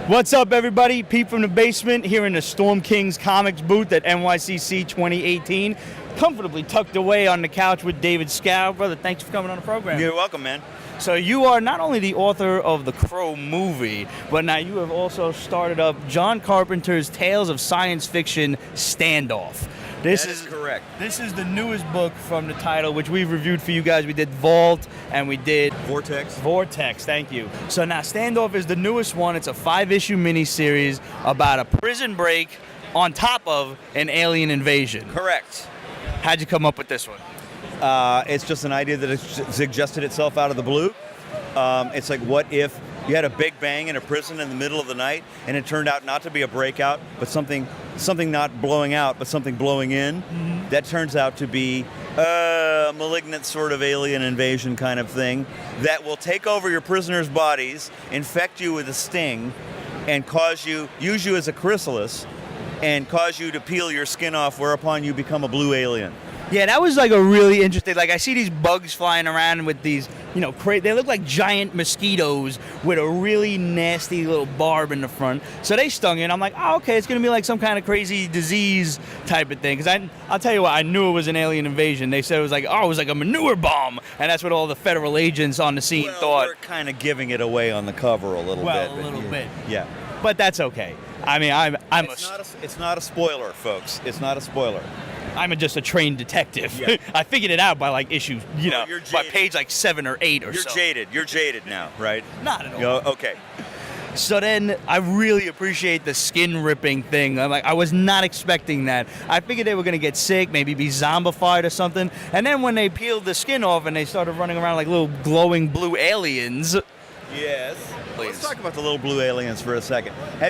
What's up, everybody? Pete from the basement here in the Storm King's Comics booth at NYCC 2018. Comfortably tucked away on the couch with David Schow. Brother, thanks for coming on the program. You're welcome, man. So you are not only the author of the Crow movie, but now you have also started up John Carpenter's Tales of Science Fiction Standoff. That is correct. This is the newest book from the title, which we've reviewed for you guys. We did Vault and we did Vortex, thank you. So now Standoff is the newest one. It's a 5-issue miniseries about a prison break on top of an alien invasion. Correct. How'd you come up with this one? It's just an idea that has suggested itself out of the blue. It's like, what if you had a big bang in a prison in the middle of the night, and it turned out not to be a breakout, but something not blowing out, but something blowing in. Mm-hmm. That turns out to be a malignant sort of alien invasion kind of thing that will take over your prisoners' bodies, infect you with a sting, and use you as a chrysalis, and cause you to peel your skin off, whereupon you become a blue alien. Yeah, that was like a really interesting, like I see these bugs flying around with these, they look like giant mosquitoes with a really nasty little barb in the front. So they stung it. I'm like, oh, okay, it's going to be like some kind of crazy disease type of thing. Because I'll tell you what, I knew it was an alien invasion. They said it was like a manure bomb. And that's what all the federal agents on the scene thought. We're kind of giving it away on the cover a little bit. Well, a little bit. Yeah. But that's okay. I mean, It's not a spoiler, folks. It's not a spoiler. I'm just a trained detective. Yeah. I figured it out by like issue, by page like 7 or 8 or so. You're jaded now, right? Not at all. Okay. So then I really appreciate the skin ripping thing. I was not expecting that. I figured they were going to get sick, maybe be zombified or something. And then when they peeled the skin off and they started running around like little glowing blue aliens. Yes. Please. Let's talk about the little blue aliens for a second. I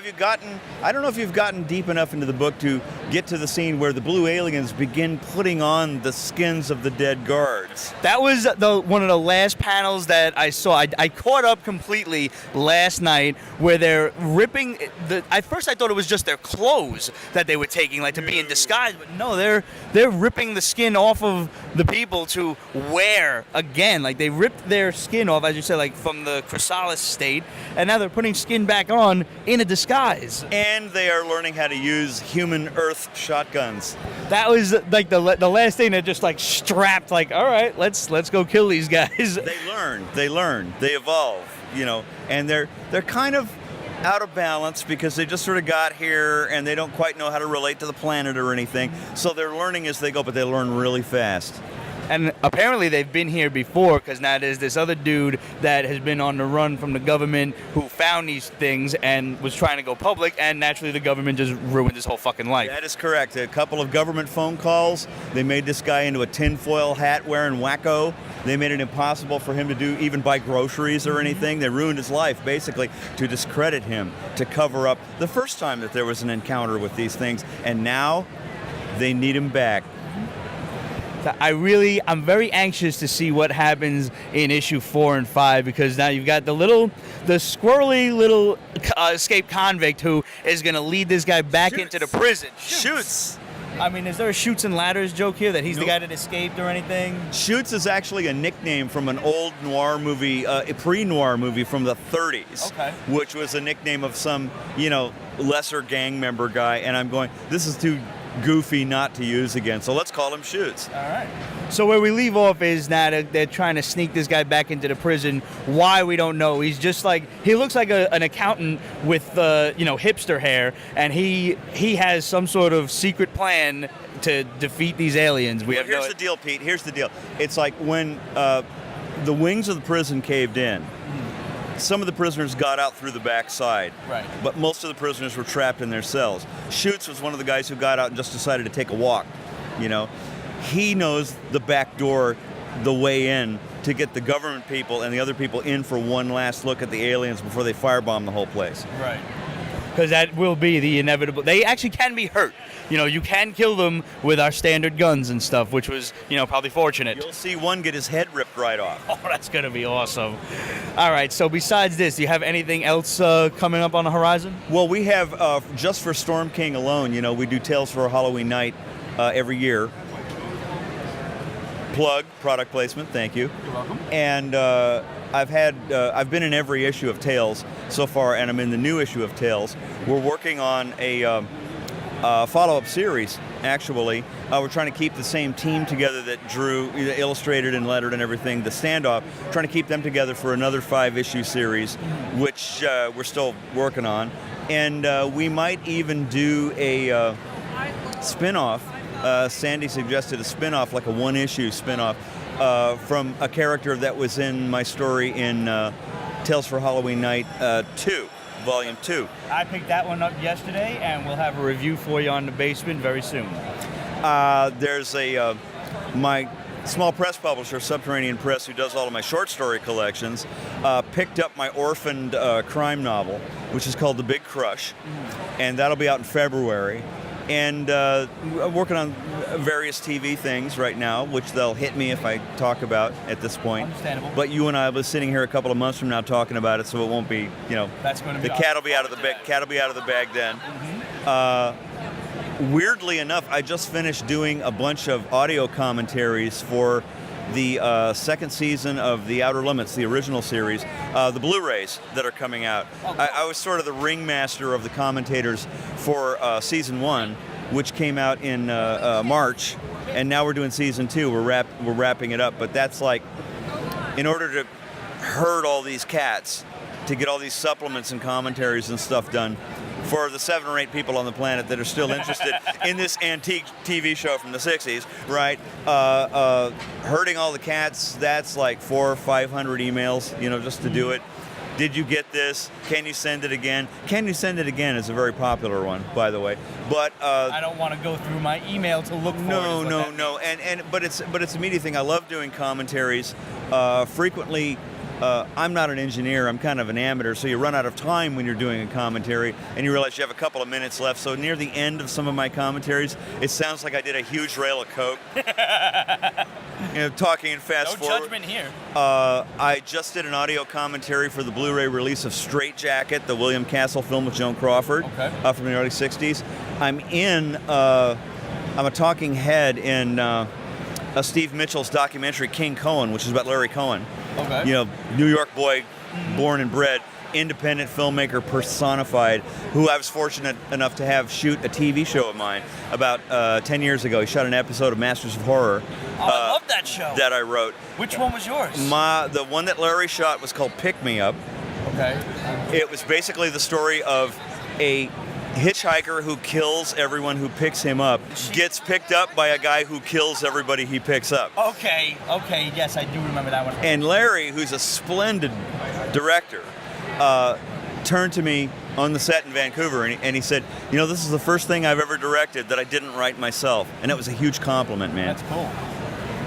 don't know if you've gotten deep enough into the book to get to the scene where the blue aliens begin putting on the skins of the dead guards. That was one of the last panels that I saw. I caught up completely last night where they're ripping at first I thought it was just their clothes that they were taking, like to be in disguise, but no, they're ripping the skin off of the people to wear again. Like they ripped their skin off, as you said, like from the chrysalis state, and now they're putting skin back on in a disguise. And they are learning how to use human earth shotguns. That was like the last thing that just like strapped, like, all right, let's go kill these guys. They learn, they evolve, and they're kind of out of balance because they just sort of got here and they don't quite know how to relate to the planet or anything. So they're learning as they go, but they learn really fast. And apparently they've been here before, because now there's this other dude that has been on the run from the government who found these things and was trying to go public, and naturally the government just ruined his whole fucking life. That is correct. A couple of government phone calls. They made this guy into a tinfoil hat wearing wacko. They made it impossible for him to even buy groceries or anything. They ruined his life, basically, to discredit him, to cover up the first time that there was an encounter with these things. And now they need him back. I'm very anxious to see what happens in issue 4 and 5, because now you've got the squirrely little escaped convict who is going to lead this guy back into the prison. Shoots. I mean, is there a Shoots and Ladders joke here that he's the guy that escaped or anything? Shoots is actually a nickname from an old noir movie, a pre-noir movie from the 30s, which was a nickname of some, lesser gang member guy. And I'm going, this is too goofy not to use again, so let's call him Shoots. All right. So where we leave off is now they're trying to sneak this guy back into the prison. Why, we don't know. He's just like, he looks like an accountant with hipster hair, and he has some sort of secret plan to defeat these aliens. Here's the deal, Pete. Here's the deal. It's like when the wings of the prison caved in. Some of the prisoners got out through the back side, right, but most of the prisoners were trapped in their cells. Shoots was one of the guys who got out and just decided to take a walk. He knows the back door, the way in, to get the government people and the other people in for one last look at the aliens before they firebomb the whole place. Right. Because that will be the inevitable. They actually can be hurt. You can kill them with our standard guns and stuff, which was, probably fortunate. You'll see one get his head ripped right off. Oh, that's going to be awesome. All right, so besides this, do you have anything else coming up on the horizon? Well, we have, just for Storm King alone, we do Tales for a Halloween Night every year. product placement. Thank you. You're welcome. And I've been in every issue of Tales so far, and I'm in the new issue of Tales. We're working on a follow-up series. Actually, we're trying to keep the same team together that drew, illustrated and lettered and everything. The Standoff, trying to keep them together for another 5-issue series, which we're still working on. And we might even do a spin-off. Sandy suggested a spin-off, like a 1-issue spin-off from a character that was in my story in Tales for Halloween Night 2. Volume 2. I picked that one up yesterday, and we'll have a review for you on The Basement very soon. There's my small press publisher, Subterranean Press, who does all of my short story collections, picked up my orphaned crime novel, which is called The Big Crush, and that'll be out in February. And I'm working on various TV things right now, which they'll hit me if I talk about at this point. Understandable. But you and I will be sitting here a couple of months from now talking about it, so it won't be, That's going to be the cat will be out of the bag. Cat will be out of the bag then. Weirdly enough, I just finished doing a bunch of audio commentaries for the second season of The Outer Limits, the original series, the Blu-rays that are coming out. Oh, cool. I was sort of the ringmaster of the commentators for season 1, which came out in March, and now we're doing season 2. We're wrapping it up, but that's like, in order to herd all these cats, to get all these supplements and commentaries and stuff done, for the 7 or 8 people on the planet that are still interested in this antique TV show from the 60s, right? Herding all the cats, that's like 400 or 500 emails, just to do it. Did you get this? Can you send it again? Can you send it again is a very popular one, by the way. But I don't want to go through my email to look for it. No. But it's an immediate thing. I love doing commentaries. Frequently, I'm not an engineer, I'm kind of an amateur, so you run out of time when you're doing a commentary, and you realize you have a couple of minutes left. So near the end of some of my commentaries, it sounds like I did a huge rail of coke. Talking and fast forward. No judgment here. I just did an audio commentary for the Blu-ray release of Straight Jacket, the William Castle film with Joan Crawford, from the early 60s. I'm a talking head in Steve Mitchell's documentary King Cohen, which is about Larry Cohen. Okay. New York boy, born and bred, independent filmmaker personified, who I was fortunate enough to have shoot a TV show of mine about 10 years ago. He shot an episode of Masters of Horror. I love that show. That I wrote. Which one was yours? The one that Larry shot was called Pick Me Up. Okay. It was basically the story of a hitchhiker who kills everyone who picks him up, gets picked up by a guy who kills everybody he picks up. Okay, yes, I do remember that one. And Larry, who's a splendid director, turned to me on the set in Vancouver and he said, this is the first thing I've ever directed that I didn't write myself. And that was a huge compliment, man. That's cool.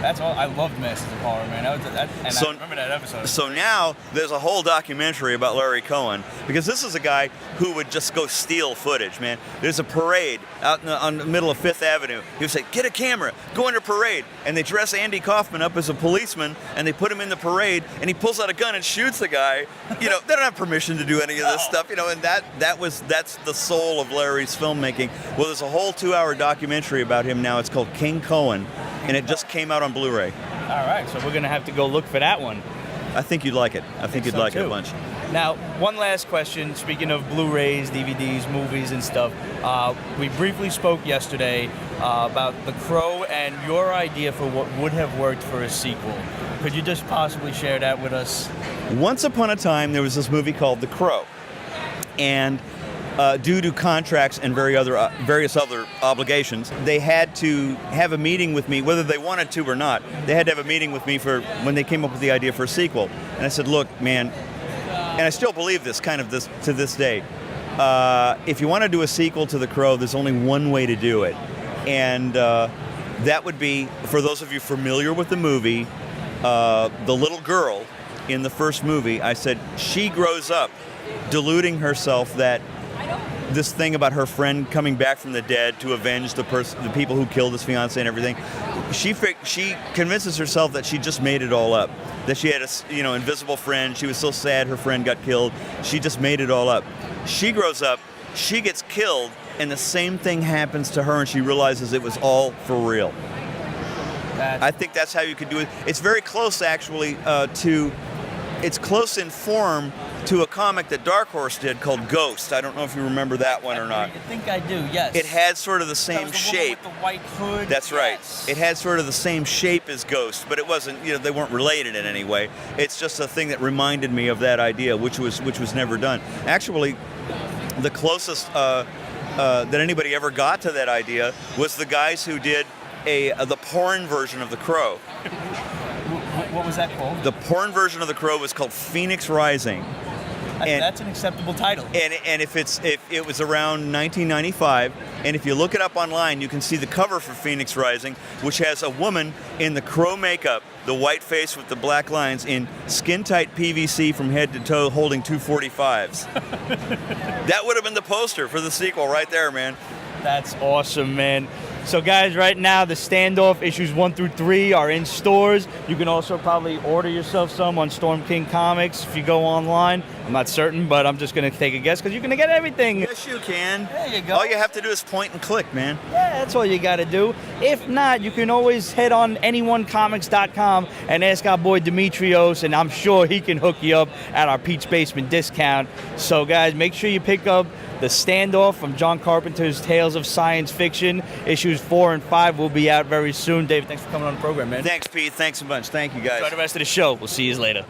That's all. I loved Masters of Horror, man. I remember that episode. So now there's a whole documentary about Larry Cohen, because this is a guy who would just go steal footage, man. There's a parade out on the middle of Fifth Avenue. He would say, "Get a camera, go into parade," and they dress Andy Kaufman up as a policeman, and they put him in the parade, and he pulls out a gun and shoots the guy. They don't have permission to do any of this stuff, and that's the soul of Larry's filmmaking. Well, there's a whole 2-hour documentary about him now. It's called King Cohen, and it just came out on Blu-ray. All right, so we're going to have to go look for that one. I think you'd like it. I think you'd like it a bunch. Now, one last question. Speaking of Blu-rays, DVDs, movies, and stuff, we briefly spoke yesterday about The Crow and your idea for what would have worked for a sequel. Could you just possibly share that with us? Once upon a time, there was this movie called The Crow. And due to contracts and various other obligations, they had to have a meeting with me, whether they wanted to or not. They had to have a meeting with me for when they came up with the idea for a sequel. And I said, look, man, and I still believe this to this day. If you want to do a sequel to The Crow, there's only one way to do it. And that would be, for those of you familiar with the movie, the little girl in the first movie, I said, she grows up deluding herself that this thing about her friend coming back from the dead to avenge the people who killed his fiance and everything. She convinces herself that she just made it all up. That she had a invisible friend. She was so sad her friend got killed. She just made it all up. She grows up. She gets killed, and the same thing happens to her, and she realizes it was all for real. I think that's how you could do it. It's very close, actually, it's close in form to a comic that Dark Horse did called Ghost. I don't know if you remember that one or not. I think I do, yes. It had sort of the same that was the shape. Woman with the white hood. That's right. It had sort of the same shape as Ghost, but it wasn't, they weren't related in any way. It's just a thing that reminded me of that idea, which was never done. Actually, the closest that anybody ever got to that idea was the guys who did the porn version of The Crow. What was that called? The porn version of The Crow was called Phoenix Rising. And that's an acceptable title. And if it was around 1995, and if you look it up online, you can see the cover for Phoenix Rising, which has a woman in the Crow makeup, the white face with the black lines, in skin-tight PVC from head to toe, holding 245s. That would have been the poster for the sequel right there, man. That's awesome, man. So guys, right now the Standoff issues 1 through 3 are in stores. You can also probably order yourself some on Storm King Comics if you go online. I'm not certain, but I'm just going to take a guess because you're going to get everything. Yes, you can. There you go. All you have to do is point and click, man. Yeah, that's all you got to do. If not, you can always head on anyonecomics.com and ask our boy Demetrios, and I'm sure he can hook you up at our Peach Basement discount. So guys, make sure you pick up The Standoff from John Carpenter's Tales of Science Fiction. Issues 4 and 5 will be out very soon. David, thanks for coming on the program, man. Thanks, Pete. Thanks a bunch. Thank you, guys. Enjoy the rest of the show. We'll see you later.